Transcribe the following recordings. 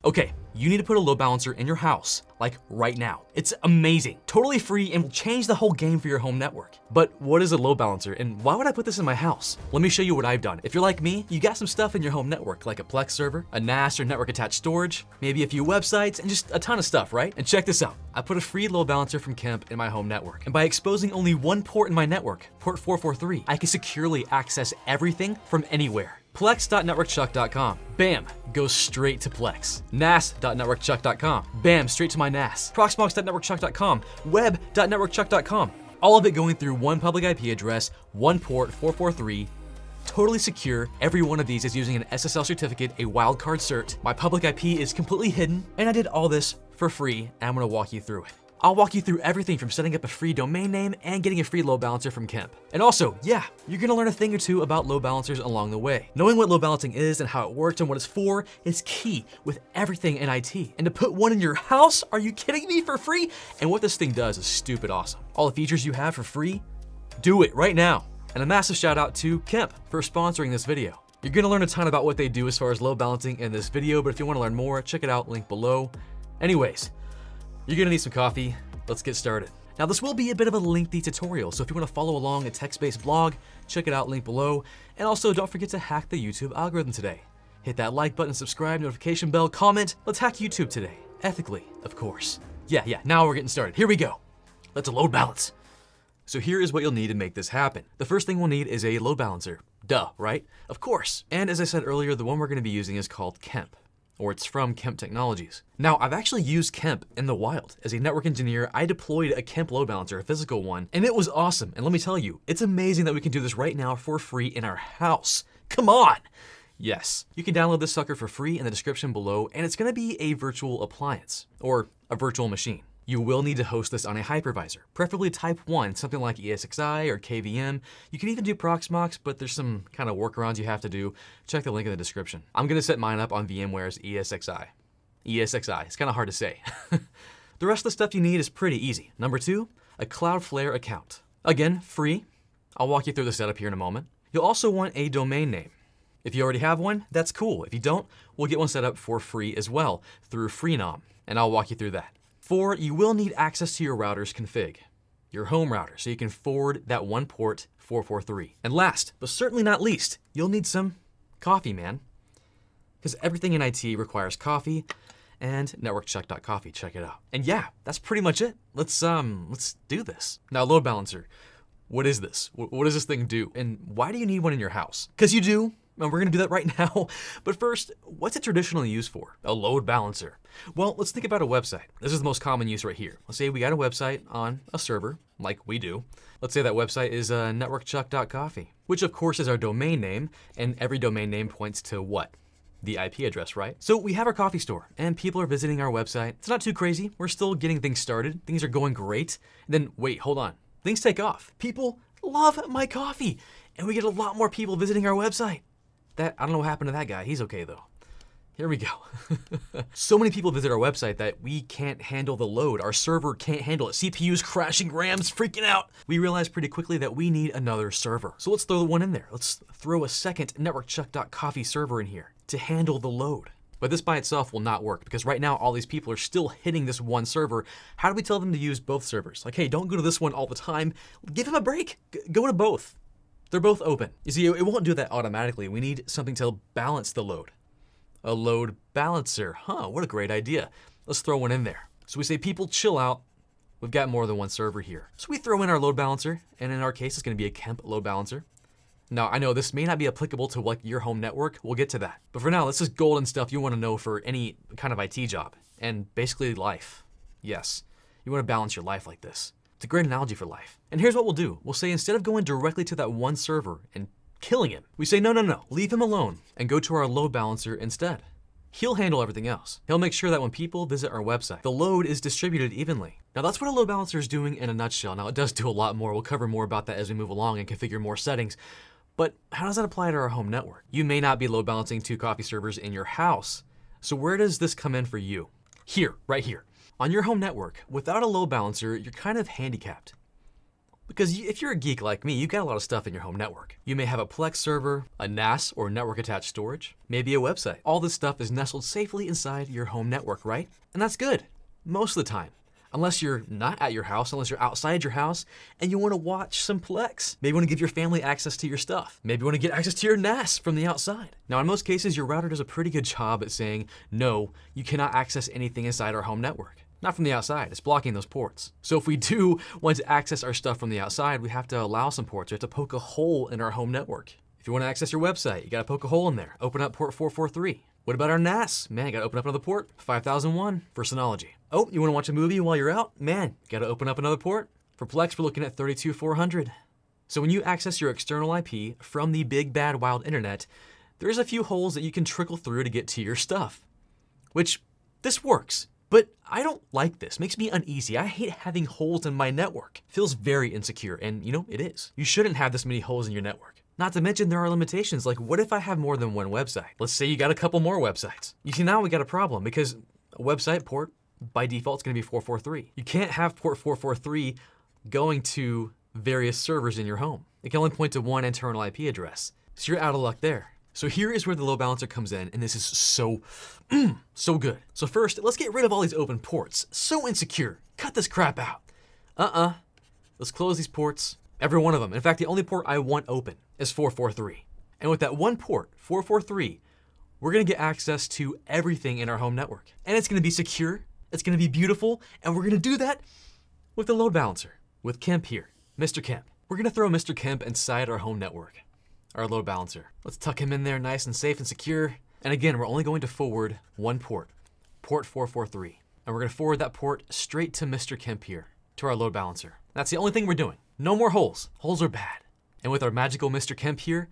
Okay, you need to put a load balancer in your house, like right now. It's amazing, totally free, and will change the whole game for your home network. But what is a load balancer, and why would I put this in my house? Let me show you what I've done. If you're like me, you got some stuff in your home network, like a Plex server, a NAS or network attached storage, maybe a few websites, and just a ton of stuff, right? And check this out. I put a free load balancer from Kemp in my home network. And by exposing only one port in my network, port 443, I can securely access everything from anywhere. Plex.networkchuck.com. Bam, goes straight to Plex. NAS.networkchuck.com. Bam, straight to my NAS. Proxmox.networkchuck.com. Web.networkchuck.com. All of it going through one public IP address, one port 443, totally secure. Every one of these is using an SSL certificate, a wildcard cert. My public IP is completely hidden, and I did all this for free, and I'm gonna walk you through it. I'll walk you through everything from setting up a free domain name and getting a free load balancer from Kemp. And also, yeah, you're gonna learn a thing or two about load balancers along the way. Knowing what load balancing is and how it works and what it's for is key with everything in IT. And to put one in your house, are you kidding me, for free? And what this thing does is stupid awesome. All the features you have for free, do it right now. And a massive shout out to Kemp for sponsoring this video. You're gonna learn a ton about what they do as far as load balancing in this video, but if you wanna learn more, check it out, link below. Anyways, you're gonna need some coffee. Let's get started. Now this will be a bit of a lengthy tutorial, so if you wanna follow along a text-based blog, check it out, link below. And also don't forget to hack the YouTube algorithm today. Hit that like button, subscribe, notification bell, comment. Let's hack YouTube today. Ethically, of course. Yeah, now we're getting started. Here we go. Let's load balance. So here is what you'll need to make this happen. The first thing we'll need is a load balancer. Duh, right? Of course. And as I said earlier, the one we're gonna be using is called Kemp, or it's from Kemp Technologies. Now, I've actually used Kemp in the wild. As a network engineer, I deployed a Kemp load balancer, a physical one, and it was awesome. And let me tell you, it's amazing that we can do this right now for free in our house. Come on! Yes, you can download this sucker for free in the description below, and it's gonna be a virtual appliance, or a virtual machine. You will need to host this on a hypervisor, preferably type 1, something like esxi or KVM. You can even do Proxmox, but there's some kind of workarounds you have to do. Check the link in the description. I'm gonna set mine up on VMware's esxi. ESXi, it's kind of hard to say. The rest of the stuff you need is pretty easy. Number 2, a Cloudflare account. Again, free. I'll walk you through the setup here in a moment. You'll also want a domain name. If you already have one, that's cool. If you don't, we'll get one set up for free as well through Freenom, and I'll walk you through that. 4, you will need access to your router's config, your home router, so you can forward that one port 443. And last, but certainly not least, you'll need some coffee, man. Because everything in IT requires coffee, and NetworkChuck.coffee, check it out. And yeah, that's pretty much it. Let's do this. Now, load balancer, what is this? What does this thing do? And why do you need one in your house? Because you do. And we're gonna do that right now. But first, what's it traditionally used for? A load balancer. Well, let's think about a website. This is the most common use right here. Let's say we got a website on a server, like we do. Let's say that website is NetworkChuck.coffee, which of course is our domain name, and every domain name points to what? The IP address, right? So we have our coffee store, and people are visiting our website. It's not too crazy. We're still getting things started. Things are going great. And then, wait, hold on. Things take off. People love my coffee, and we get a lot more people visiting our website. I don't know what happened to that guy. He's okay though. Here we go. So many people visit our website that we can't handle the load. Our server can't handle it. CPU's crashing, RAM's freaking out. We realized pretty quickly that we need another server. So let's throw one in there. Let's throw a second NetworkChuck.coffee server in here to handle the load. But this by itself will not work because right now all these people are still hitting this one server. How do we tell them to use both servers? Like, hey, don't go to this one all the time. Give them a break. Go to both. They're both open. You see, it won't do that automatically. We need something to balance the load. A load balancer. Huh, what a great idea. Let's throw one in there. So we say, people chill out. We've got more than one server here. So we throw in our load balancer, and in our case, it's gonna be a Kemp load balancer. Now, I know this may not be applicable to like your home network. We'll get to that. But for now, this is golden stuff you wanna know for any kind of IT job, and basically life. Yes, you wanna balance your life like this. It's a great analogy for life. And here's what we'll do. We'll say instead of going directly to that one server and killing him, we say, no, leave him alone and go to our load balancer instead. He'll handle everything else. He'll make sure that when people visit our website, the load is distributed evenly. Now that's what a load balancer is doing in a nutshell. Now it does do a lot more. We'll cover more about that as we move along and configure more settings. But how does that apply to our home network? You may not be load balancing 2 coffee servers in your house. So where does this come in for you? Here, right here. On your home network, without a load balancer, you're kind of handicapped. Because if you're a geek like me, you got a lot of stuff in your home network. You may have a Plex server, a NAS or network attached storage, maybe a website. All this stuff is nestled safely inside your home network, right? And that's good, most of the time. Unless you're not at your house, unless you're outside your house and you want to watch some Plex. Maybe you want to give your family access to your stuff. Maybe you want to get access to your NAS from the outside. Now, in most cases, your router does a pretty good job at saying, no, you cannot access anything inside our home network. Not from the outside, it's blocking those ports. So if we do want to access our stuff from the outside, we have to allow some ports. We have to poke a hole in our home network. If you want to access your website, you got to poke a hole in there. Open up port 443. What about our NAS? Man, you gotta open up another port. 5001 for Synology. Oh, you wanna watch a movie while you're out? Man, you gotta open up another port. For Plex, we're looking at 32400. So when you access your external IP from the big bad wild internet, there's a few holes that you can trickle through to get to your stuff. Which, this works. But I don't like this. Makes me uneasy. I hate having holes in my network. Feels very insecure, and you know, it is. You shouldn't have this many holes in your network. Not to mention there are limitations, like what if I have more than one website? Let's say you got a couple more websites. You see, now we got a problem because a website port by default is gonna be 443. You can't have port 443 going to various servers in your home. It can only point to one internal IP address. So you're out of luck there. So here is where the load balancer comes in, and this is so, so good. So first, let's get rid of all these open ports. So insecure. Cut this crap out. Let's close these ports. Every one of them. In fact, the only port I want open is 443. And with that one port, 443, we're gonna get access to everything in our home network. And it's gonna be secure, it's gonna be beautiful, and we're gonna do that with the load balancer, with Kemp here, Mr. Kemp. We're gonna throw Mr. Kemp inside our home network, our load balancer. Let's tuck him in there nice and safe and secure. And again, we're only going to forward one port, port 443. And we're gonna forward that port straight to Mr. Kemp here, to our load balancer. That's the only thing we're doing. No more holes. Holes are bad. And with our magical Mr. Kemp here,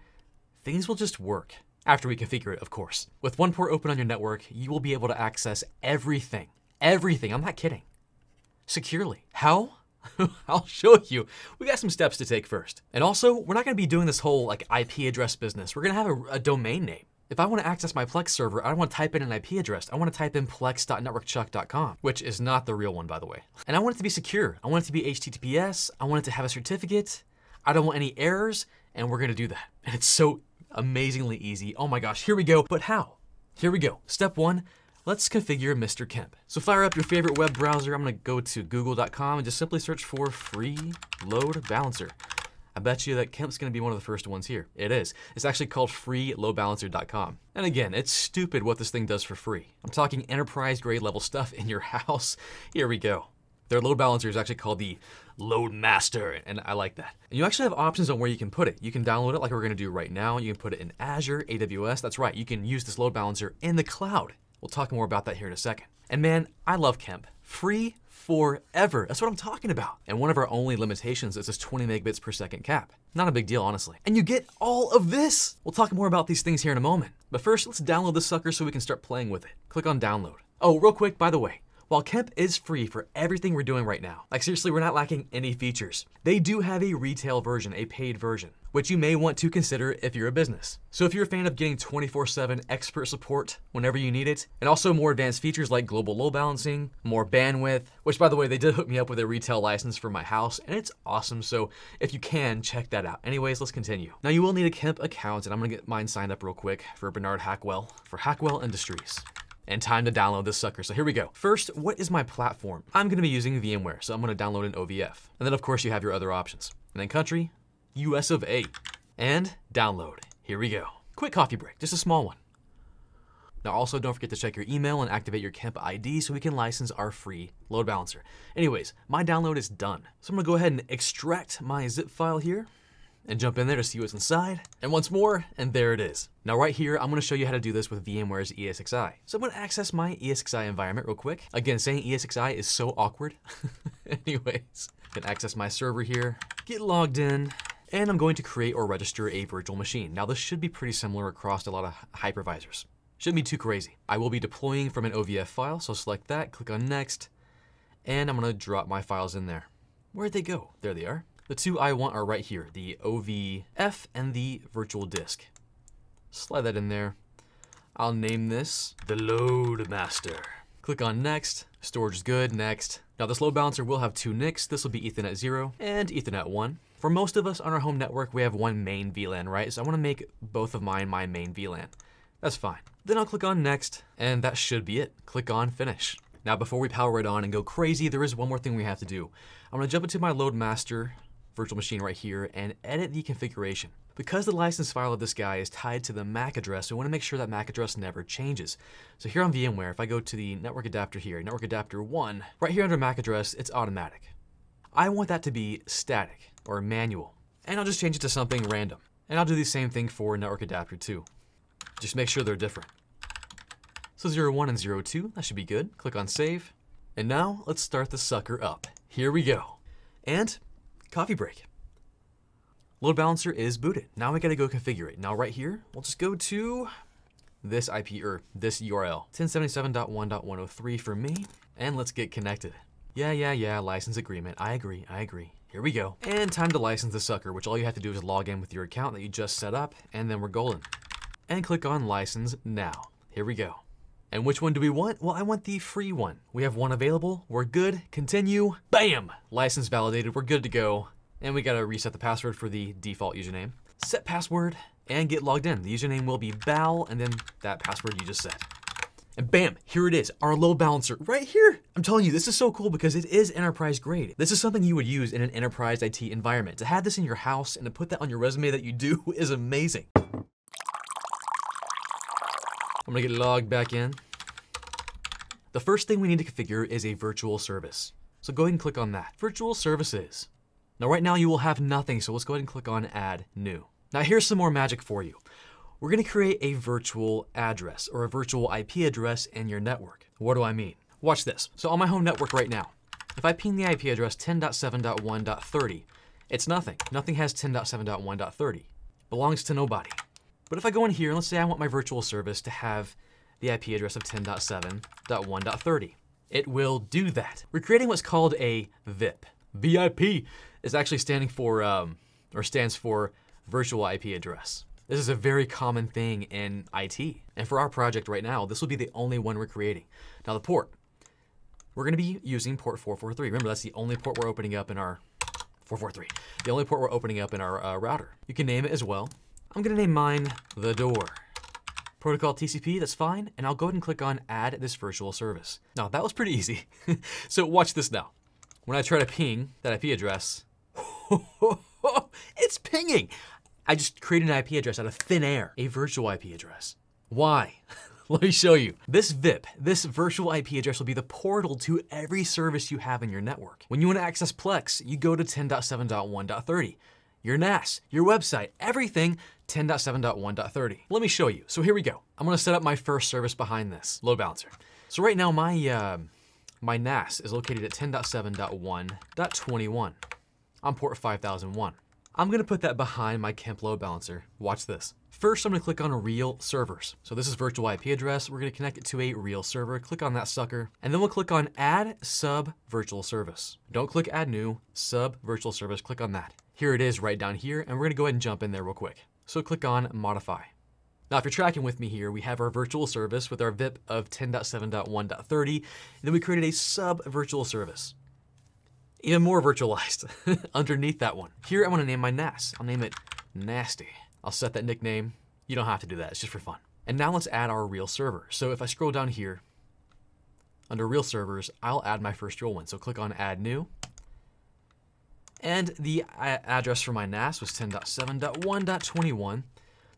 things will just work. After we configure it, of course. With one port open on your network, you will be able to access everything. Everything, I'm not kidding. Securely. How? I'll show you. We got some steps to take first. And also, we're not gonna be doing this whole like IP address business. We're gonna have a domain name. If I want to access my Plex server, I don't want to type in an IP address. I want to type in plex.networkchuck.com, which is not the real one, by the way. And I want it to be secure. I want it to be HTTPS. I want it to have a certificate. I don't want any errors, and we're going to do that. And it's so amazingly easy. Oh my gosh, here we go. But how? Here we go. Step one, let's configure Mr. Kemp. So fire up your favorite web browser. I'm going to go to google.com and just simply search for free load balancer. I bet you that Kemp's gonna be one of the first ones here. It is. It's actually called freeloadbalancer.com. And again, it's stupid what this thing does for free. I'm talking enterprise grade level stuff in your house. Here we go. Their load balancer is actually called the Load Master, and I like that. And you actually have options on where you can put it. You can download it like we're gonna do right now. You can put it in Azure, AWS. That's right, you can use this load balancer in the cloud. We'll talk more about that here in a second. And man, I love Kemp. Free forever. That's what I'm talking about. And one of our only limitations is this 20 megabits per second cap. Not a big deal, honestly. And you get all of this. We'll talk more about these things here in a moment. But first, let's download this sucker so we can start playing with it. Click on download. Oh, real quick, by the way, while Kemp is free for everything we're doing right now, like seriously, we're not lacking any features. They do have a retail version, a paid version, which you may want to consider if you're a business. So if you're a fan of getting 24/7 expert support whenever you need it, and also more advanced features like global load balancing, more bandwidth, which by the way, they did hook me up with a retail license for my house, and it's awesome. So if you can, check that out. Anyways, let's continue. Now you will need a Kemp account, and I'm gonna get mine signed up real quick for Bernard Hackwell, for Hackwell Industries. And time to download this sucker. So here we go. First, what is my platform? I'm gonna be using VMware, so I'm gonna download an OVF. And then of course you have your other options. And then country, US of A. And download. Here we go. Quick coffee break, just a small one. Now also don't forget to check your email and activate your Kemp ID so we can license our free load balancer. Anyways, my download is done. So I'm gonna go ahead and extract my zip file here and jump in there to see what's inside. And once more, and there it is. Now right here, I'm gonna show you how to do this with VMware's ESXi. So I'm gonna access my ESXi environment real quick. Again, saying ESXi is so awkward. Anyways, I can access my server here, get logged in, and I'm going to create or register a virtual machine. Now this should be pretty similar across a lot of hypervisors. Shouldn't be too crazy. I will be deploying from an OVF file, so select that, click on next, and I'm gonna drop my files in there. Where'd they go? There they are. The two I want are right here, the OVF and the virtual disk. Slide that in there. I'll name this the Load Master. Click on next. Storage is good, next. Now this load balancer will have 2 NICs. This will be Ethernet 0 and Ethernet 1. For most of us on our home network, we have one main VLAN, right? So I want to make both of mine my main VLAN. That's fine. Then I'll click on next, and that should be it. Click on finish. Now before we power it on and go crazy, there is one more thing we have to do. I'm gonna jump into my load master virtual machine right here and edit the configuration. Because the license file of this guy is tied to the MAC address, we want to make sure that MAC address never changes. So here on VMware, if I go to the network adapter here, network adapter 1, right here under MAC address, it's automatic. I want that to be static or manual, and I'll just change it to something random. And I'll do the same thing for network adapter 2. Just make sure they're different. So 01 and 02, that should be good. Click on save. And now let's start the sucker up. Here we go. And coffee break. Load balancer is booted. Now we gotta go configure it. Now right here, we'll just go to this IP or this URL, 1077.1.103 for me, and let's get connected. Yeah, license agreement. I agree. Here we go. And time to license the sucker, which all you have to do is log in with your account that you just set up, and then we're golden. And click on license now. Here we go. And which one do we want? Well, I want the free one. We have one available. We're good. Continue. Bam! License validated. We're good to go. And we gotta reset the password for the default username. Set password and get logged in. The username will be Bal and then that password you just set. And bam, here it is, our load balancer right here. I'm telling you, this is so cool because it is enterprise grade. This is something you would use in an enterprise IT environment. To have this in your house and to put that on your resume that you do is amazing. I'm gonna get logged back in. The first thing we need to configure is a virtual service. So go ahead and click on that. Virtual services. Now right now you will have nothing, so let's go ahead and click on add new. Now here's some more magic for you. We're gonna create a virtual address or a virtual IP address in your network. What do I mean? Watch this. So on my home network right now, if I ping the IP address 10.7.1.30, it's nothing. Nothing has 10.7.1.30. Belongs to nobody. But if I go in here, and let's say I want my virtual service to have the IP address of 10.7.1.30, it will do that. We're creating what's called a VIP. VIP is actually standing for, stands for virtual IP address. This is a very common thing in IT. And for our project right now, this will be the only one we're creating. Now the port, we're gonna be using port 443. Remember, that's the only port we're opening up in our, 443, the only port we're opening up in our router. You can name it as well. I'm gonna name mine the door. Protocol TCP, that's fine. And I'll go ahead and click on add this virtual service. Now that was pretty easy. So watch this now. When I try to ping that IP address, it's pinging. I just created an IP address out of thin air, a virtual IP address. Why? Let me show you. This VIP, this virtual IP address will be the portal to every service you have in your network. When you want to access Plex, you go to 10.7.1.30. Your NAS, your website, everything 10.7.1.30. Let me show you. So here we go. I'm gonna set up my first service behind this load balancer. So right now my NAS is located at 10.7.1.21 on port 5001. I'm gonna put that behind my Kemp load balancer. Watch this. First, I'm gonna click on real servers. So this is virtual IP address. We're gonna connect it to a real server. Click on that sucker, and then we'll click on add sub virtual service. Don't click add new, sub virtual service, click on that. Here it is right down here, and we're gonna go ahead and jump in there real quick. So click on modify. Now, if you're tracking with me here, we have our virtual service with our VIP of 10.7.1.30, and then we created a sub virtual service. Even more virtualized underneath that one. Here, I wanna name my NAS. I'll name it Nasty. I'll set that nickname. You don't have to do that, it's just for fun. And now let's add our real server. So if I scroll down here, under real servers, I'll add my first real one. So click on add new. And the address for my NAS was 10.7.1.21.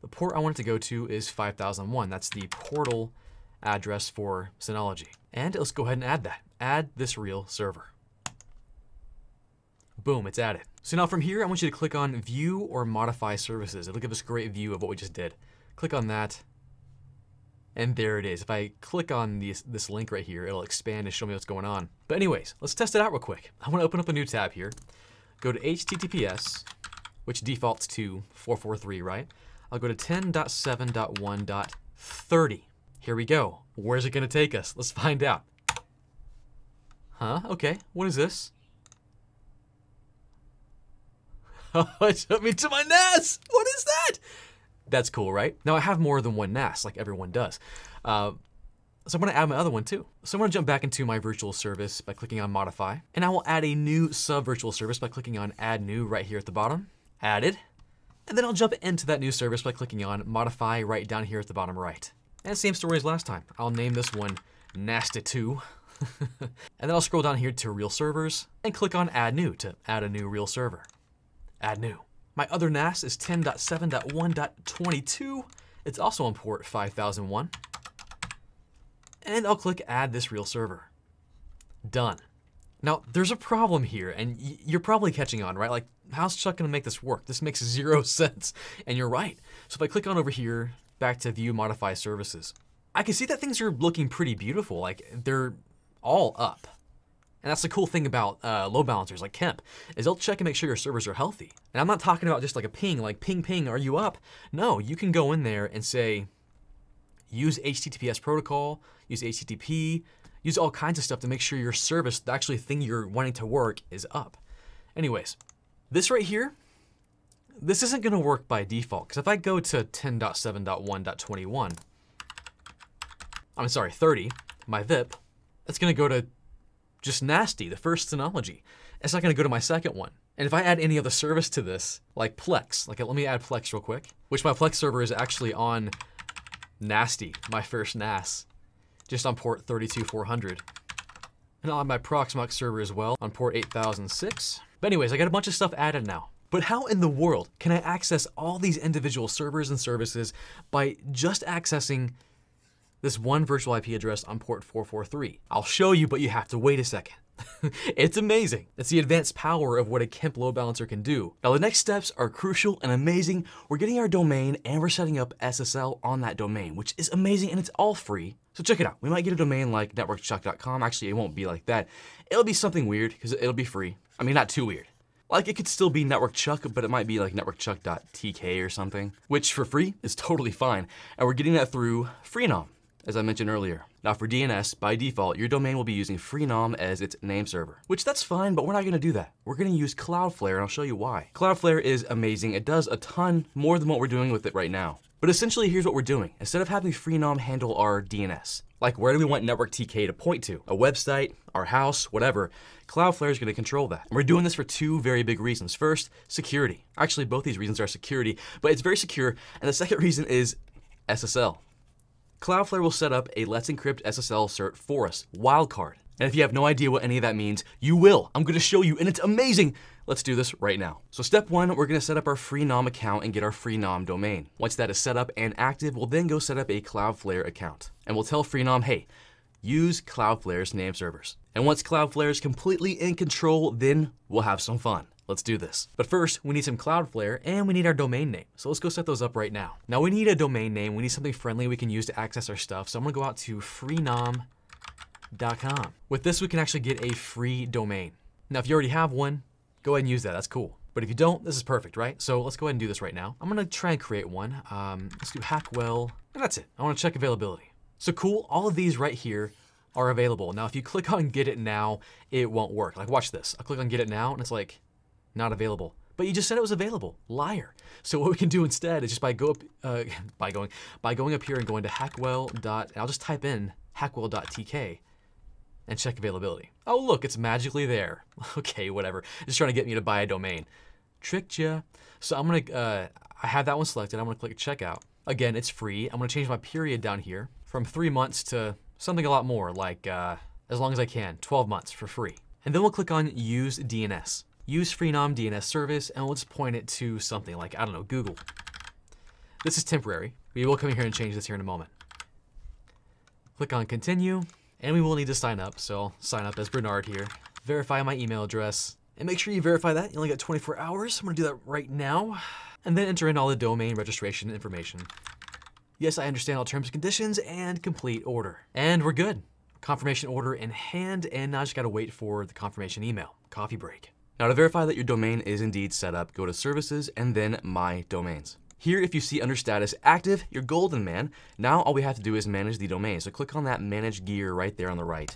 The port I want it to go to is 5001. That's the portal address for Synology. And let's go ahead and add that. Add this real server. Boom, it's added. So now from here, I want you to click on View or Modify Services. It'll give us a great view of what we just did. Click on that, and there it is. If I click on this link right here, it'll expand and show me what's going on. But anyways, let's test it out real quick. I want to open up a new tab here. Go to HTTPS, which defaults to 443, right? I'll go to 10.7.1.30. Here we go. Where's it gonna take us? Let's find out. Huh, okay, what is this? It took me to my NAS. What is that? That's cool, right? Now I have more than one NAS, like everyone does. So I'm gonna add my other one too. So I'm gonna jump back into my virtual service by clicking on modify, and I will add a new sub virtual service by clicking on add new right here at the bottom, added. And then I'll jump into that new service by clicking on modify right down here at the bottom right. And same story as last time. I'll name this one Nasty2. And then I'll scroll down here to real servers and click on add new to add a new real server. Add new. My other NAS is 10.7.1.22. It's also on port 5001. And I'll click add this real server. Done. Now, there's a problem here, and you're probably catching on, right? Like, how's Chuck gonna make this work? This makes 0 sense. And you're right. So if I click on over here, back to view modify services, I can see that things are looking pretty beautiful. Like, they're all up. And that's the cool thing about load balancers like Kemp, is they'll check and make sure your servers are healthy. And I'm not talking about just like a ping, like ping, ping, are you up? No, you can go in there and say, use HTTPS protocol, use HTTP, use all kinds of stuff to make sure your service, the actual thing you're wanting to work, is up. Anyways, this right here, this isn't gonna work by default, because if I go to 10.7.1.21, I'm sorry, 30, my VIP, it's gonna go to just nasty, the first Synology. It's not gonna go to my second one. And if I add any other service to this, like Plex, like let me add Plex real quick, which my Plex server is actually on nasty, my first NAS, just on port 32400. And I'll have my Proxmox server as well on port 8006. But anyways, I got a bunch of stuff added now. But how in the world can I access all these individual servers and services by just accessing this one virtual IP address on port 443? I'll show you, but you have to wait a second. It's amazing. It's the advanced power of what a Kemp load balancer can do. Now the next steps are crucial and amazing. We're getting our domain and we're setting up SSL on that domain, which is amazing and it's all free. So check it out. We might get a domain like networkchuck.com. Actually, it won't be like that. It'll be something weird because it'll be free. I mean, not too weird. Like it could still be NetworkChuck, but it might be like networkchuck.tk or something, which for free is totally fine. And we're getting that through Freenom, as I mentioned earlier. Now for DNS, by default, your domain will be using Freenom as its name server, which that's fine, but we're not gonna do that. We're gonna use Cloudflare, and I'll show you why. Cloudflare is amazing. It does a ton more than what we're doing with it right now. But essentially, here's what we're doing. Instead of having Freenom handle our DNS, like where do we want NetworkTK to point to? A website, our house, whatever. Cloudflare is gonna control that. And we're doing this for two very big reasons. First, security. Actually, both these reasons are security, but it's very secure. And the second reason is SSL. Cloudflare will set up a Let's Encrypt SSL cert for us, wildcard. And if you have no idea what any of that means, you will. I'm gonna show you, and it's amazing. Let's do this right now. So step one, we're gonna set up our Freenom account and get our Freenom domain. Once that is set up and active, we'll then go set up a Cloudflare account. And we'll tell Freenom, hey, use Cloudflare's name servers. And once Cloudflare is completely in control, then we'll have some fun. Let's do this. But first, we need some Cloudflare and we need our domain name. So let's go set those up right now. Now we need a domain name. We need something friendly we can use to access our stuff. So I'm gonna go out to freenom.com. With this, we can actually get a free domain. Now, if you already have one, go ahead and use that, that's cool. But if you don't, this is perfect, right? So let's go ahead and do this right now. I'm gonna try and create one. Let's do Hackwell, and that's it. I wanna check availability. So cool, all of these right here are available. Now, if you click on get it now, it won't work. Like watch this, I'll click on get it now and it's like, not available. But you just said it was available, liar. So what we can do instead is just by going up here and going to Hackwell and I'll just type in Hackwell.tk and check availability. Oh look, it's magically there. Okay, whatever. Just trying to get me to buy a domain. Tricked ya. So I'm gonna, I have that one selected. I'm gonna click checkout. Again, it's free. I'm gonna change my period down here from 3 months to something a lot more, like as long as I can, 12 months for free. And then we'll click on use DNS. Use Freenom DNS service, and we'll just point it to something like, I don't know, Google. This is temporary. We will come here and change this here in a moment. Click on continue, and we will need to sign up. So I'll sign up as Bernard here. Verify my email address, and make sure you verify that. You only got 24 hours. I'm gonna do that right now. And then enter in all the domain registration information. Yes, I understand all terms and conditions, and complete order. And we're good. Confirmation order in hand, and now I just gotta wait for the confirmation email. Coffee break. Now to verify that your domain is indeed set up, go to services and then my domains. Here, if you see under status active, you're golden, man. Now all we have to do is manage the domain. So click on that manage gear right there on the right.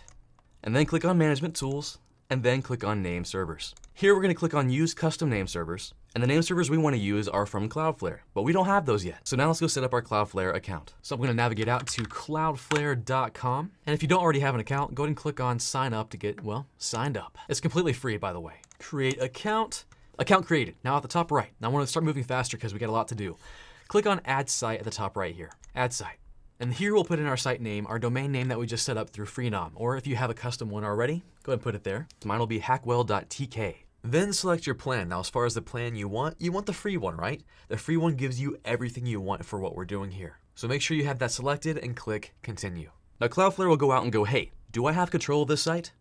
And then click on management tools and then click on name servers. Here we're gonna click on use custom name servers. And the name servers we want to use are from Cloudflare, but we don't have those yet. So now let's go set up our Cloudflare account. So I'm going to navigate out to cloudflare.com. And if you don't already have an account, go ahead and click on sign up to get, well, signed up. It's completely free, by the way. Create account. Account created. Now at the top right. Now I want to start moving faster because we got a lot to do. Click on add site at the top right here. Add site. And here we'll put in our site name, our domain name that we just set up through Freenom. Or if you have a custom one already, go ahead and put it there. Mine will be hackwell.tk. Then select your plan. Now, as far as the plan you want the free one, right? The free one gives you everything you want for what we're doing here. So make sure you have that selected and click continue. Now Cloudflare will go out and go, hey, do I have control of this site?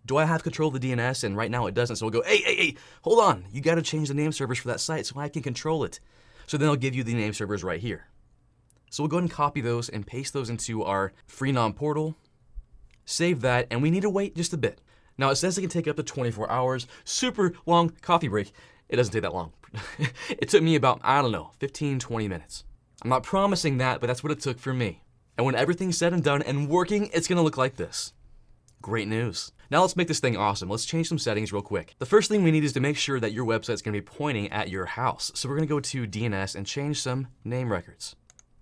Do I have control of the DNS? And right now it doesn't. So we'll go, hey, hold on. You got to change the name servers for that site so I can control it. So then they'll give you the name servers right here. So we'll go ahead and copy those and paste those into our Freenom portal. Save that, and we need to wait just a bit. Now it says it can take up to 24 hours, super long coffee break. It doesn't take that long. It took me about, I don't know, 15, 20 minutes. I'm not promising that, but that's what it took for me. And when everything's said and done and working, it's gonna look like this. Great news. Now let's make this thing awesome. Let's change some settings real quick. The first thing we need is to make sure that your website's gonna be pointing at your house. So we're gonna go to DNS and change some name records,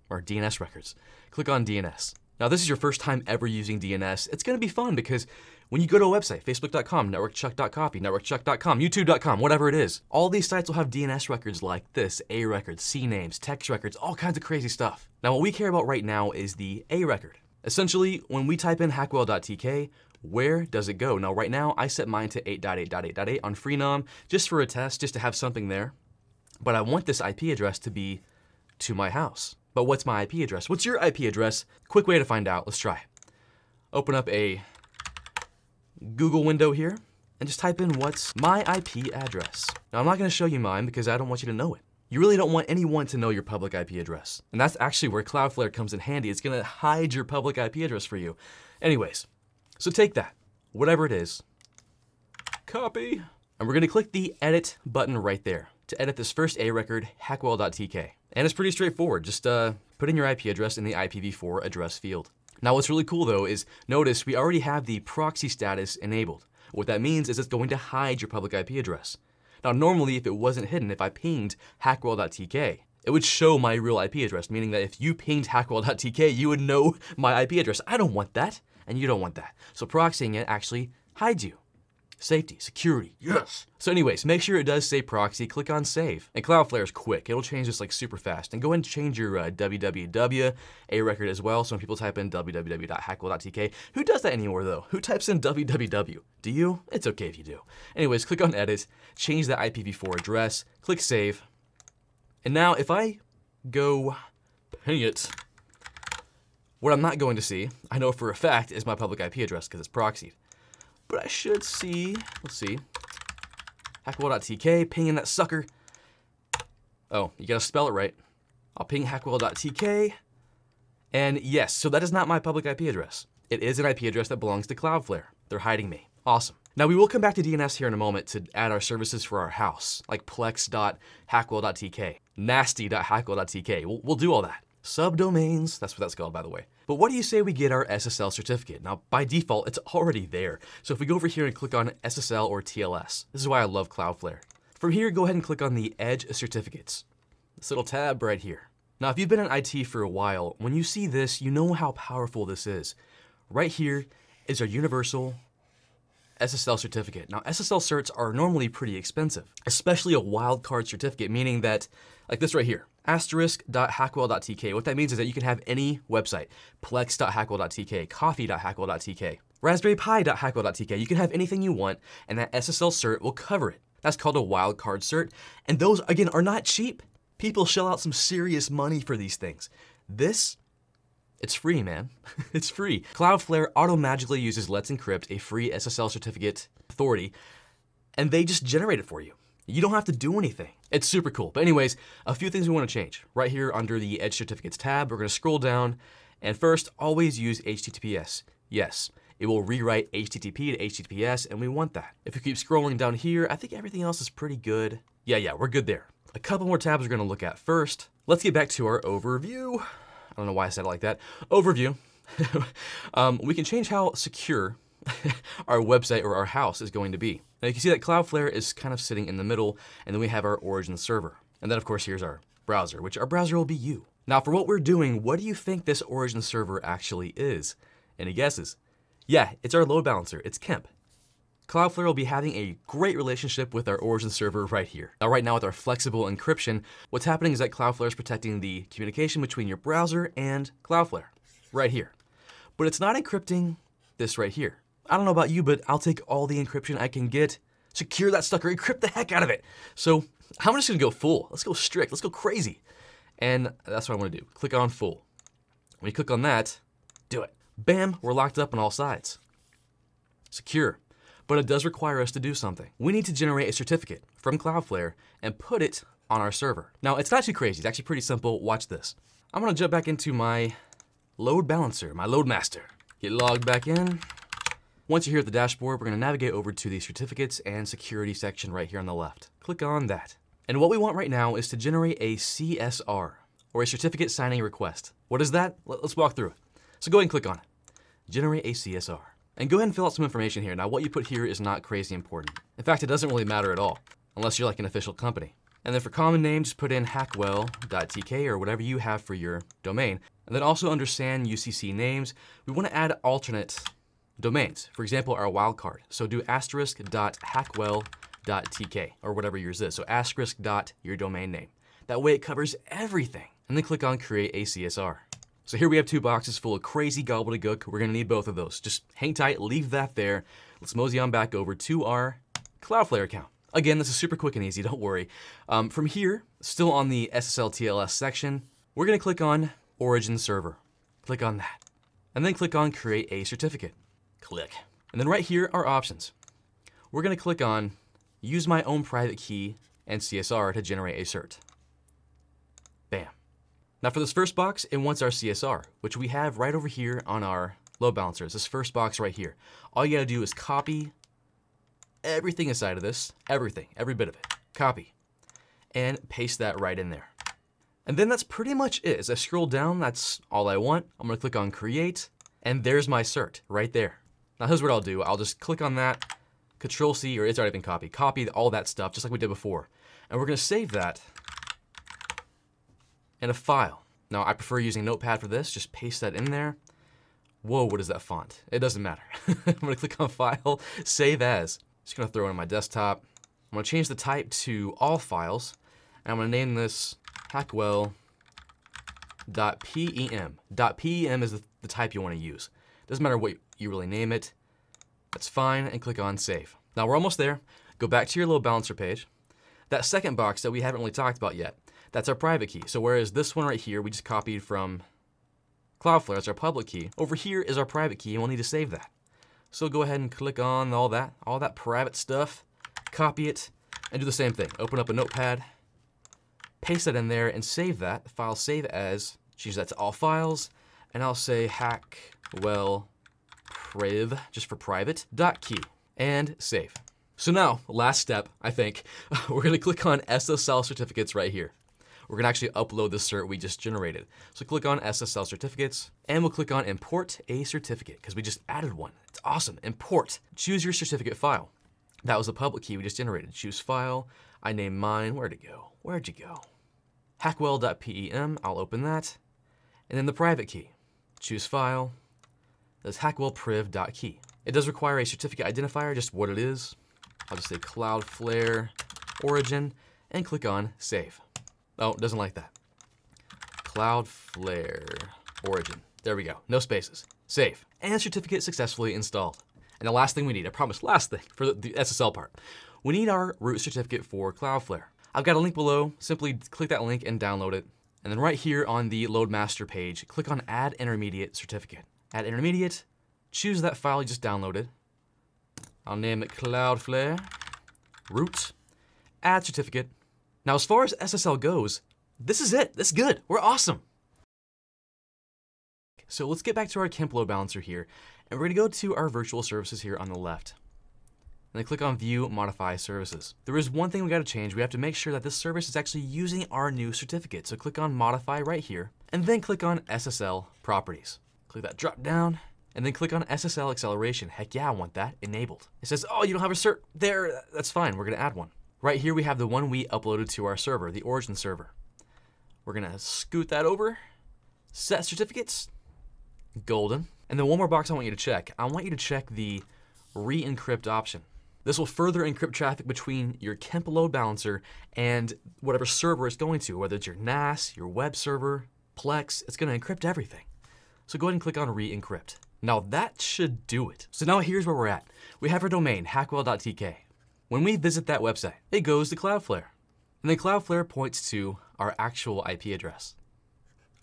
or DNS records. Click on DNS. Now this is your first time ever using DNS. It's gonna be fun because when you go to a website, facebook.com, networkchuck.coffee, networkchuck.com, youtube.com, whatever it is, all these sites will have DNS records like this, A records, C names, text records, all kinds of crazy stuff. Now what we care about right now is the A record. Essentially, when we type in hackwell.tk, where does it go? Now right now, I set mine to 8.8.8.8 on Freenom, just for a test, just to have something there. But I want this IP address to be to my house. But what's my IP address? What's your IP address? Quick way to find out, let's try. Open up a Google window here, and just type in what's my IP address. Now I'm not gonna show you mine because I don't want you to know it. You really don't want anyone to know your public IP address. And that's actually where Cloudflare comes in handy. It's gonna hide your public IP address for you. Anyways, so take that, whatever it is, copy, and we're gonna click the edit button right there to edit this first A record, hackwell.tk. And it's pretty straightforward. Just put in your IP address in the IPv4 address field. Now what's really cool though is notice we already have the proxy status enabled. What that means is it's going to hide your public IP address. Now normally if it wasn't hidden, if I pinged hackwell.tk, it would show my real IP address, meaning that if you pinged hackwell.tk, you would know my IP address. I don't want that, and you don't want that. So proxying it actually hides you. Safety, security, yes. So anyways, make sure it does say proxy, click on save. And Cloudflare is quick, it'll change this like super fast. And go ahead and change your www A record as well. So when people type in www.hackwell.tk, who does that anymore though? Who types in www? Do you? It's okay if you do. Anyways, click on edit, change that IPv4 address, click save. And now if I go ping it, what I'm not going to see, I know for a fact, is my public IP address because it's proxied. But I should see, let's see, hackwell.tk, pinging that sucker. Oh, you gotta spell it right. I'll ping hackwell.tk, and yes, so that is not my public IP address. It is an IP address that belongs to Cloudflare. They're hiding me. Awesome. Now we will come back to DNS here in a moment to add our services for our house, like plex.hackwell.tk, nasty.hackwell.tk. We'll do all that. Subdomains, that's what that's called, by the way. But what do you say we get our SSL certificate? Now, by default, it's already there. So if we go over here and click on SSL or TLS, this is why I love Cloudflare. From here, go ahead and click on the Edge certificates. This little tab right here. Now, if you've been in IT for a while, when you see this, you know how powerful this is. Right here is our universal SSL certificate. Now, SSL certs are normally pretty expensive, especially a wildcard certificate, meaning that, like this right here, *.hackwell.tk. What that means is that you can have any website, plex.hackwell.tk, coffee.hackwell.tk, raspberrypi.hackwell.tk. You can have anything you want, and that SSL cert will cover it. That's called a wildcard cert, and those, again, are not cheap. People shell out some serious money for these things. This, it's free, man. It's free. Cloudflare auto-magically uses Let's Encrypt, a free SSL certificate authority, and they just generate it for you. You don't have to do anything. It's super cool. But anyways, a few things we want to change. Right here under the Edge Certificates tab, we're going to scroll down, and first, always use HTTPS. Yes, it will rewrite HTTP to HTTPS, and we want that. If you keep scrolling down here, I think everything else is pretty good. Yeah, we're good there. A couple more tabs we're going to look at. First, let's get back to our overview. I don't know why I said it like that. Overview. We can change how secure our website or our house is going to be. Now you can see that Cloudflare is kind of sitting in the middle, and then we have our origin server. And then of course here's our browser, which our browser will be you. Now for what we're doing, what do you think this origin server actually is? Any guesses? Yeah, it's our load balancer, it's Kemp. Cloudflare will be having a great relationship with our origin server right here. Now right now with our flexible encryption, what's happening is that Cloudflare is protecting the communication between your browser and Cloudflare, right here. But it's not encrypting this right here. I don't know about you, but I'll take all the encryption I can get, secure that sucker, encrypt the heck out of it. So I'm just gonna go full. Let's go strict, let's go crazy. And that's what I wanna do, click on full. When you click on that, do it. Bam, we're locked up on all sides. Secure. But it does require us to do something. We need to generate a certificate from Cloudflare and put it on our server. Now, it's not too crazy. It's actually pretty simple. Watch this. I'm gonna jump back into my load balancer, my load master. Get logged back in. Once you're here at the dashboard, we're gonna navigate over to the certificates and security section right here on the left. Click on that. And what we want right now is to generate a CSR, or a certificate signing request. What is that? Let's walk through it. So go ahead and click on it. Generate a CSR. And go ahead and fill out some information here. Now what you put here is not crazy important. In fact, it doesn't really matter at all, unless you're like an official company. And then for common name, just put in hackwell.tk or whatever you have for your domain. And then also under SAN UCC names, we want to add alternate domains. For example, our wildcard. So do *hackwell.tk or whatever yours is. So * your domain name. That way it covers everything. And then click on create a CSR. So here we have 2 boxes full of crazy gobbledygook. We're gonna need both of those. Just hang tight, leave that there. Let's mosey on back over to our Cloudflare account. Again, this is super quick and easy, don't worry. From here, still on the SSL TLS section, we're gonna click on Origin Server. Click on that. And then click on Create a Certificate. Click. And then right here are options. We're gonna click on Use my own private key and CSR to generate a cert. Bam. Now for this first box, it wants our CSR, which we have right over here on our load balancer. It's this first box right here. All you gotta do is copy everything inside of this, everything, every bit of it. Copy, and paste that right in there. And then that's pretty much it. As I scroll down, that's all I want. I'm gonna click on create, and there's my cert right there. Now here's what I'll do. I'll just click on that, Control-C, or it's already been copied. Copy all that stuff, just like we did before. And we're gonna save that in a file. Now I prefer using Notepad for this, just paste that in there. Whoa, what is that font? It doesn't matter. I'm gonna click on File, Save As. Just gonna throw it on my desktop. I'm gonna change the type to all files, and I'm gonna name this hackwell.pem. .pem is the type you wanna use. Doesn't matter what you really name it. That's fine, and click on Save. Now we're almost there. Go back to your load balancer page. That second box that we haven't really talked about yet, that's our private key. So whereas this one right here, we just copied from Cloudflare, that's our public key. Over here is our private key, and we'll need to save that. So go ahead and click on all that private stuff, copy it, and do the same thing. Open up a notepad, paste that in there, and save that. The file save as, change that to all files, and I'll say hackwell priv, just for private, .key, and save. So now, last step, I think, we're gonna click on SSL certificates right here. We're gonna actually upload the cert we just generated. So click on SSL certificates, and we'll click on import a certificate, because we just added one. It's awesome, import. Choose your certificate file. That was the public key we just generated. Choose file, I named mine, where'd it go? Where'd you go? Hackwell.pem, I'll open that. And then the private key. Choose file, that's hackwellpriv.key. It does require a certificate identifier, just what it is. I'll just say Cloudflare origin, and click on save. Oh, it doesn't like that. Cloudflare origin. There we go. No spaces. Save. And certificate successfully installed. And the last thing we need, I promise, last thing for the SSL part. We need our root certificate for Cloudflare. I've got a link below. Simply click that link and download it. And then right here on the load master page, click on add intermediate certificate. Add intermediate, choose that file you just downloaded. I'll name it Cloudflare root, add certificate. Now, as far as SSL goes, this is it. This is good. We're awesome. So let's get back to our Kemp load balancer here, and we're gonna go to our virtual services here on the left. And then click on View, Modify Services. There is one thing we gotta change. We have to make sure that this service is actually using our new certificate. So click on Modify right here, and then click on SSL Properties. Click that drop down, and then click on SSL acceleration. Heck yeah, I want that enabled. It says, oh, you don't have a cert there. That's fine, we're gonna add one. Right here we have the one we uploaded to our server, the origin server. We're gonna scoot that over, set certificates, golden. And then one more box I want you to check. I want you to check the re-encrypt option. This will further encrypt traffic between your Kemp load balancer and whatever server it's going to, whether it's your NAS, your web server, Plex, it's gonna encrypt everything. So go ahead and click on re-encrypt. Now that should do it. So now here's where we're at. We have our domain, hackwell.tk. When we visit that website, it goes to Cloudflare. And then Cloudflare points to our actual IP address.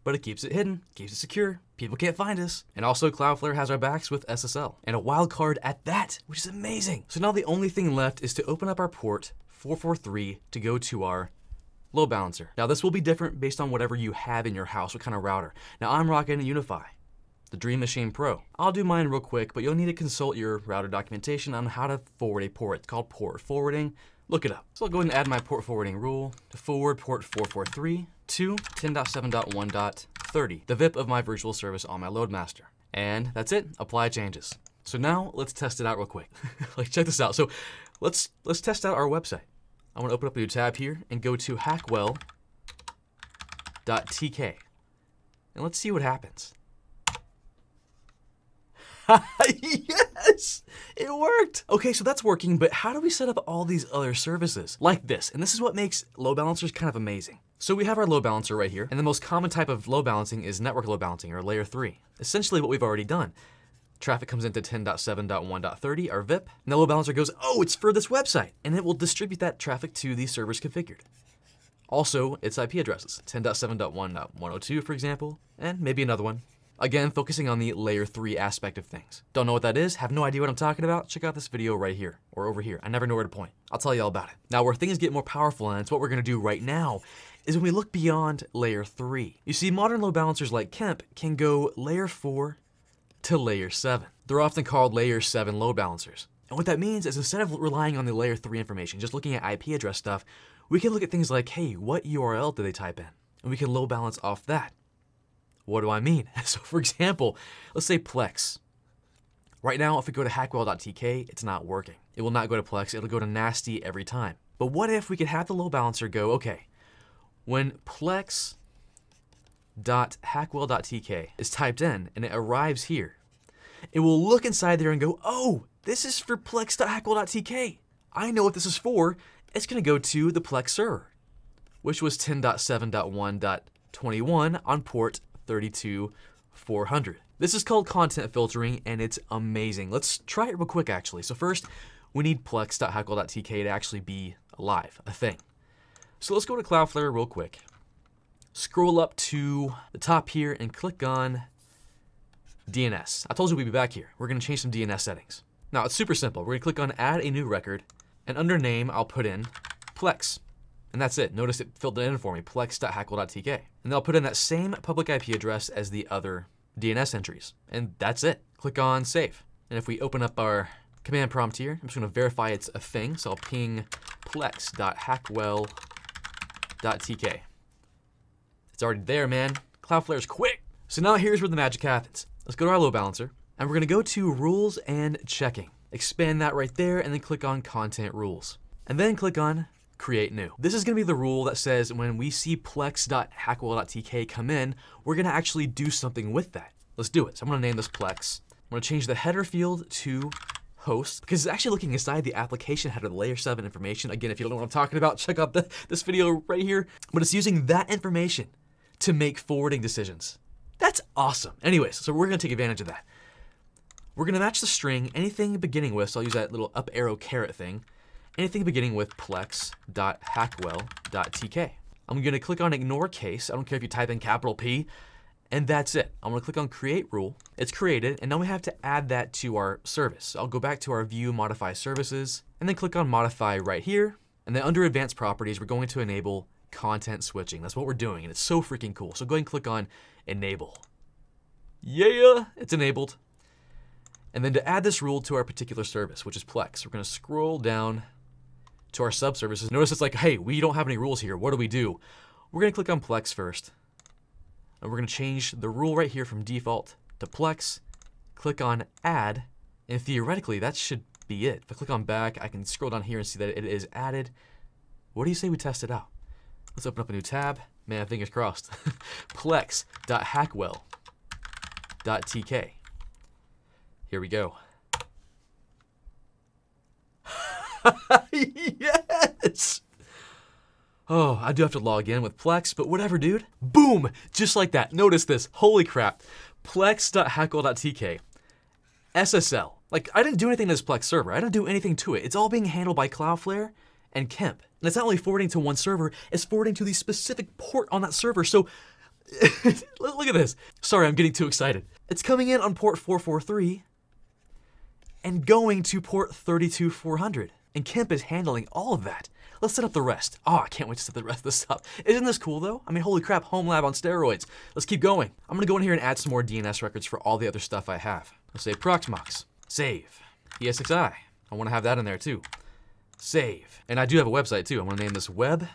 But it keeps it hidden, keeps it secure, people can't find us. And also Cloudflare has our backs with SSL, and a wildcard at that, which is amazing. So now the only thing left is to open up our port 443 to go to our load balancer. Now this will be different based on whatever you have in your house, what kind of router. Now I'm rocking a Unify, the Dream Machine Pro. I'll do mine real quick, but you'll need to consult your router documentation on how to forward a port. It's called port forwarding. Look it up. So I'll go ahead and add my port forwarding rule to forward port 443 to 10.7.1.30, the VIP of my virtual service on my Loadmaster. And that's it, apply changes. So now let's test it out real quick. Like check this out. So let's test out our website. I want to open up a new tab here and go to hackwell.tk. And let's see what happens. Yes, it worked. Okay, so that's working, but how do we set up all these other services like this? And this is what makes load balancers kind of amazing. So we have our load balancer right here, and the most common type of load balancing is network load balancing, or layer 3. Essentially what we've already done. Traffic comes into 10.7.1.30, our VIP, and the load balancer goes, oh, it's for this website, and it will distribute that traffic to the servers configured. Also, its IP addresses, 10.7.1.102, for example, and maybe another one. Again, focusing on the layer 3 aspect of things. Don't know what that is, have no idea what I'm talking about? Check out this video right here, or over here. I never know where to point. I'll tell you all about it. Now, where things get more powerful, and it's what we're gonna do right now, is when we look beyond layer 3. You see, modern load balancers like Kemp can go layer 4 to layer 7. They're often called layer 7 load balancers. And what that means is instead of relying on the layer 3 information, just looking at IP address stuff, we can look at things like, hey, what URL did they type in? And we can load balance off that. What do I mean? So for example, let's say Plex. Right now, if we go to hackwell.tk, it's not working. It will not go to Plex, it'll go to nasty every time. But what if we could have the load balancer go, okay, when plex.hackwell.tk is typed in and it arrives here, it will look inside there and go, oh, this is for plex.hackwell.tk. I know what this is for. It's gonna go to the Plex server, which was 10.7.1.21 on port 32400. This is called content filtering, and it's amazing. Let's try it real quick, actually. So first, we need plex.hackwell.tk to actually be alive, a thing. So let's go to Cloudflare real quick. Scroll up to the top here and click on DNS. I told you we'd be back here. We're gonna change some DNS settings. Now, it's super simple. We're gonna click on add a new record, and under name, I'll put in Plex. And that's it. Notice it filled it in for me, plex.hackwell.tk. And then I'll put in that same public IP address as the other DNS entries. And that's it. Click on save. And if we open up our command prompt here, I'm just gonna verify it's a thing. So I'll ping plex.hackwell.tk. It's already there, man. Cloudflare's quick. So now here's where the magic happens. Let's go to our load balancer, and we're gonna go to rules and checking. Expand that right there, and then click on content rules. And then click on create new. This is gonna be the rule that says when we see plex.hackwell.tk come in, we're gonna actually do something with that. Let's do it. So I'm gonna name this Plex. I'm gonna change the header field to host, because it's actually looking inside the application header, the layer 7 information. Again, if you don't know what I'm talking about, check out this video right here. But it's using that information to make forwarding decisions. That's awesome. Anyways, so we're gonna take advantage of that. We're gonna match the string, anything beginning with, so I'll use that little up arrow caret thing, anything beginning with plex.hackwell.tk. I'm gonna click on ignore case. I don't care if you type in capital P, and that's it. I'm gonna click on create rule. It's created, and now we have to add that to our service. So I'll go back to our view modify services, and then click on modify right here. And then under advanced properties, we're going to enable content switching. That's what we're doing, and it's so freaking cool. So go ahead and click on enable. Yeah, it's enabled. And then to add this rule to our particular service, which is Plex, we're gonna scroll down to our sub-services. Notice it's like, hey, we don't have any rules here. What do we do? We're gonna click on Plex first. And we're gonna change the rule right here from default to Plex click on add, and theoretically that should be it. If I click on back, I can scroll down here and see that it is added. What do you say we test it out? Let's open up a new tab. Man, fingers crossed. plex.hackwell.tk. Here we go. Yes! Oh, I do have to log in with Plex, but whatever, dude. Boom! Just like that. Notice this. Holy crap. Plex.hackwell.tk. SSL. Like, I didn't do anything to this Plex server. I didn't do anything to it. It's all being handled by Cloudflare and Kemp. And it's not only forwarding to one server, it's forwarding to the specific port on that server. So, look at this. Sorry, I'm getting too excited. It's coming in on port 443 and going to port 32400. And Kemp is handling all of that. Let's set up the rest. Oh, I can't wait to set the rest of this up. Isn't this cool though? I mean, holy crap, home lab on steroids. Let's keep going. I'm gonna go in here and add some more DNS records for all the other stuff I have. Let's say Proxmox, save. esxi, I wanna have that in there too. Save. And I do have a website too. I'm gonna name this web,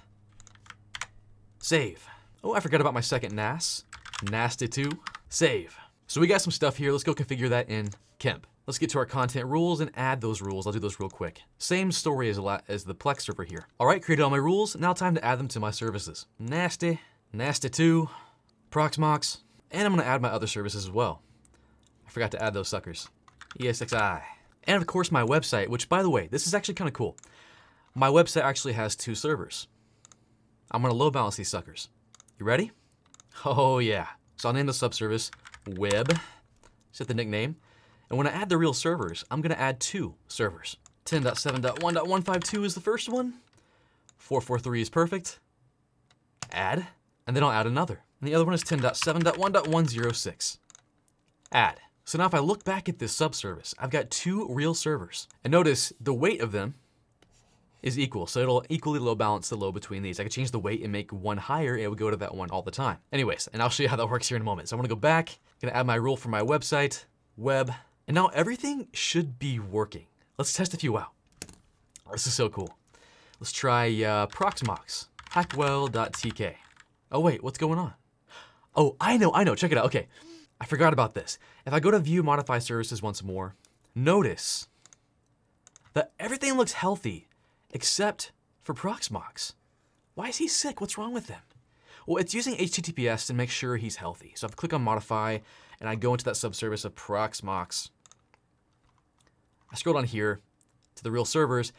save. Oh, I forgot about my second NAS, nasty2, save. So we got some stuff here. Let's go configure that in Kemp. Let's get to our content rules and add those rules. I'll do those real quick. Same story as the Plex server here. All right, created all my rules. Now time to add them to my services. Nasty, nasty2, Proxmox, and I'm gonna add my other services as well. I forgot to add those suckers. esxi. And of course my website, which by the way, this is actually kind of cool. My website actually has 2 servers. I'm gonna load balance these suckers. You ready? Oh yeah. So I'll name the subservice web, set the nickname. And when I add the real servers, I'm gonna add 2 servers. 10.7.1.152 is the first one. 443 is perfect. Add, and then I'll add another. And the other one is 10.7.1.106. Add. So now if I look back at this subservice, I've got 2 real servers. And notice the weight of them is equal, so it'll equally load balance the load between these. I could change the weight and make one higher, it would go to that one all the time. Anyways, and I'll show you how that works here in a moment. So I'm gonna go back, gonna add my rule for my website, web, and now everything should be working. Let's test a few out. This is so cool. Let's try Proxmox, hackwell.tk. Oh wait, what's going on? Oh, I know, check it out, okay. I forgot about this. If I go to view modify services once more, notice that everything looks healthy except for Proxmox. Why is he sick? What's wrong with him? Well, it's using HTTPS to make sure he's healthy. So if I click on modify and I go into that subservice of Proxmox, I scroll down here to the real servers.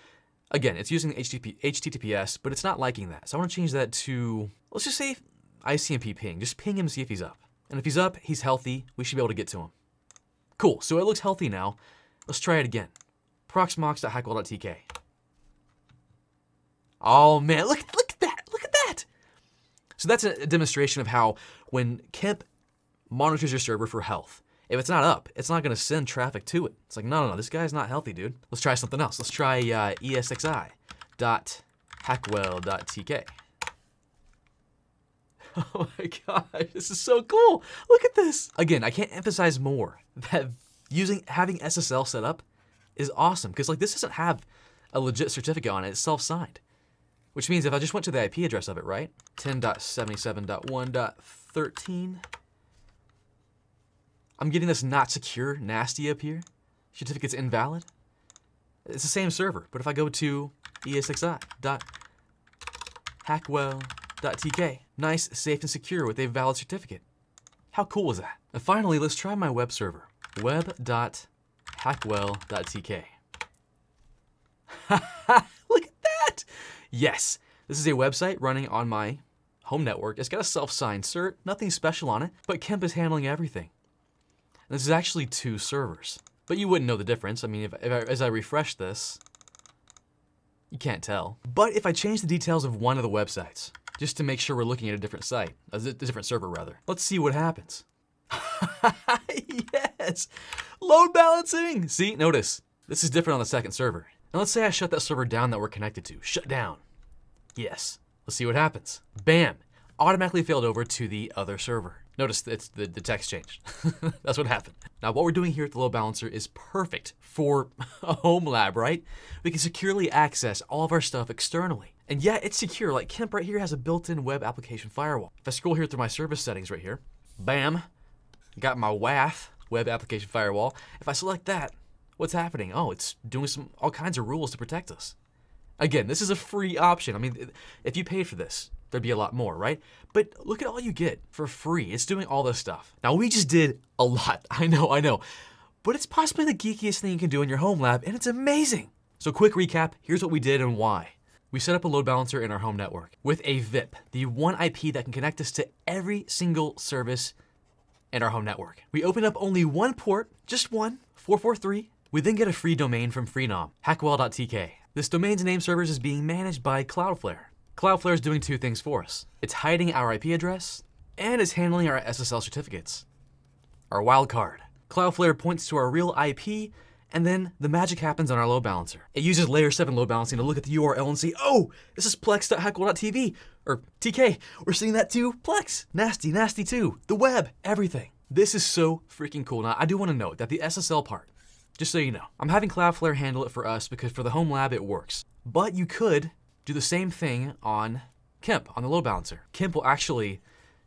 Again, it's using HTTPS, but it's not liking that. So I want to change that to, let's just say ICMP ping. Just ping him, see if he's up. And if he's up, he's healthy. We should be able to get to him. Cool, so it looks healthy now. Let's try it again. Proxmox.hackwell.tk. Oh man, look at that, look at that. So that's a demonstration of how when Kemp monitors your server for health, if it's not up, it's not gonna send traffic to it. It's like, no, this guy's not healthy, dude. Let's try something else. Let's try esxi.hackwell.tk. Oh my gosh, this is so cool. Look at this. Again, I can't emphasize more that having SSL set up is awesome, because like this doesn't have a legit certificate on it, it's self-signed. Which means if I just went to the IP address of it, right? 10.77.1.13. I'm getting this not secure nasty up here. Certificate's invalid. It's the same server, but if I go to esxi.hackwell.tk, nice, safe, and secure with a valid certificate. How cool is that? And finally, let's try my web server, web.hackwell.tk. Look at that! Yes, this is a website running on my home network. It's got a self-signed cert, nothing special on it, but Kemp is handling everything. And this is actually 2 servers, but you wouldn't know the difference. I mean, as I refresh this, you can't tell. But if I change the details of one of the websites, just to make sure we're looking at a different site, a different server rather, let's see what happens. Yes, load balancing. See, notice, this is different on the second server. And let's say I shut that server down that we're connected to. Shut down. Yes. Let's see what happens. Bam. Automatically failed over to the other server. Notice it's the text changed. That's what happened. Now what we're doing here at the load balancer is perfect for a home lab, right? We can securely access all of our stuff externally. And yeah, it's secure. Like Kemp right here has a built-in web application firewall. If I scroll here through my service settings right here, bam, got my WAF, web application firewall. If I select that, what's happening? Oh, it's doing all kinds of rules to protect us. Again, this is a free option. I mean, if you paid for this, there'd be a lot more, right? But look at all you get for free. It's doing all this stuff. Now, we just did a lot. I know. But it's possibly the geekiest thing you can do in your home lab, and it's amazing. So quick recap, here's what we did and why. We set up a load balancer in our home network with a VIP, the one IP that can connect us to every single service in our home network. We open up only one port, just one, 443. We then get a free domain from Freenom, hackwell.tk. This domain's name servers is being managed by Cloudflare. Cloudflare is doing two things for us. It's hiding our IP address, and it's handling our SSL certificates. Our wildcard. Cloudflare points to our real IP, and then the magic happens on our load balancer. It uses layer 7 load balancing to look at the URL and see, oh, this is plex.hackwell.tv, or TK, we're seeing that too, Plex, nasty too, the web, everything. This is so freaking cool. Now, I do want to note that the SSL part, just so you know, I'm having Cloudflare handle it for us because for the home lab it works. But you could do the same thing on Kemp, on the load balancer. Kemp will actually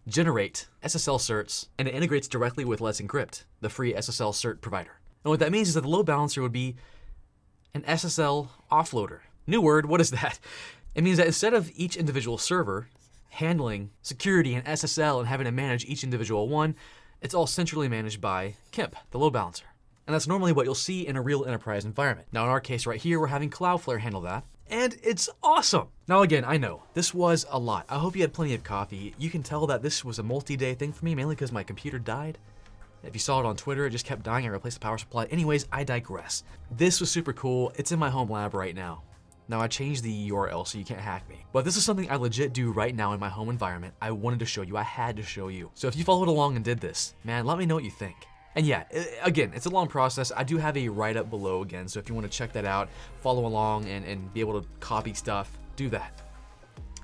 generate SSL certs, and it integrates directly with Let's Encrypt, the free SSL cert provider. And what that means is that the load balancer would be an SSL offloader. New word, what is that? It means that instead of each individual server handling security and SSL and having to manage each individual one, it's all centrally managed by Kemp, the load balancer. And that's normally what you'll see in a real enterprise environment. Now in our case right here, we're having Cloudflare handle that, and it's awesome. Now again, I know, this was a lot. I hope you had plenty of coffee. You can tell that this was a multi-day thing for me, mainly because my computer died. If you saw it on Twitter, it just kept dying. I replaced the power supply. Anyways, I digress. This was super cool. It's in my home lab right now. Now I changed the URL so you can't hack me. But this is something I legit do right now in my home environment. I wanted to show you, I had to show you. So if you followed along and did this, man, let me know what you think. And yeah, again, it's a long process. I do have a write-up below again, so if you want to check that out, follow along and be able to copy stuff, do that.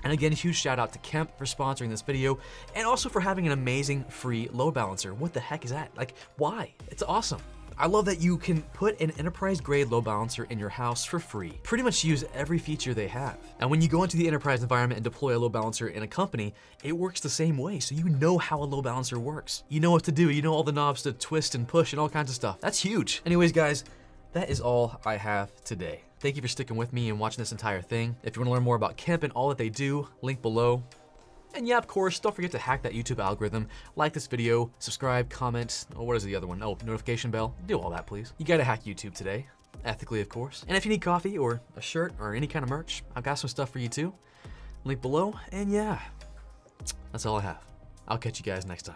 And again, huge shout out to Kemp for sponsoring this video and also for having an amazing free load balancer. What the heck is that? Like, why? It's awesome. I love that you can put an enterprise-grade load balancer in your house for free. Pretty much use every feature they have. And when you go into the enterprise environment and deploy a load balancer in a company, it works the same way, so you know how a load balancer works. You know what to do, you know all the knobs to twist and push and all kinds of stuff. That's huge. Anyways, guys, that is all I have today. Thank you for sticking with me and watching this entire thing. If you want to learn more about Kemp and all that they do, link below. And yeah, of course, don't forget to hack that YouTube algorithm. Like this video, subscribe, comment. Oh, what is the other one? Oh, notification bell. Do all that, please. You gotta hack YouTube today. Ethically, of course. And if you need coffee or a shirt or any kind of merch, I've got some stuff for you too. Link below. And yeah, that's all I have. I'll catch you guys next time.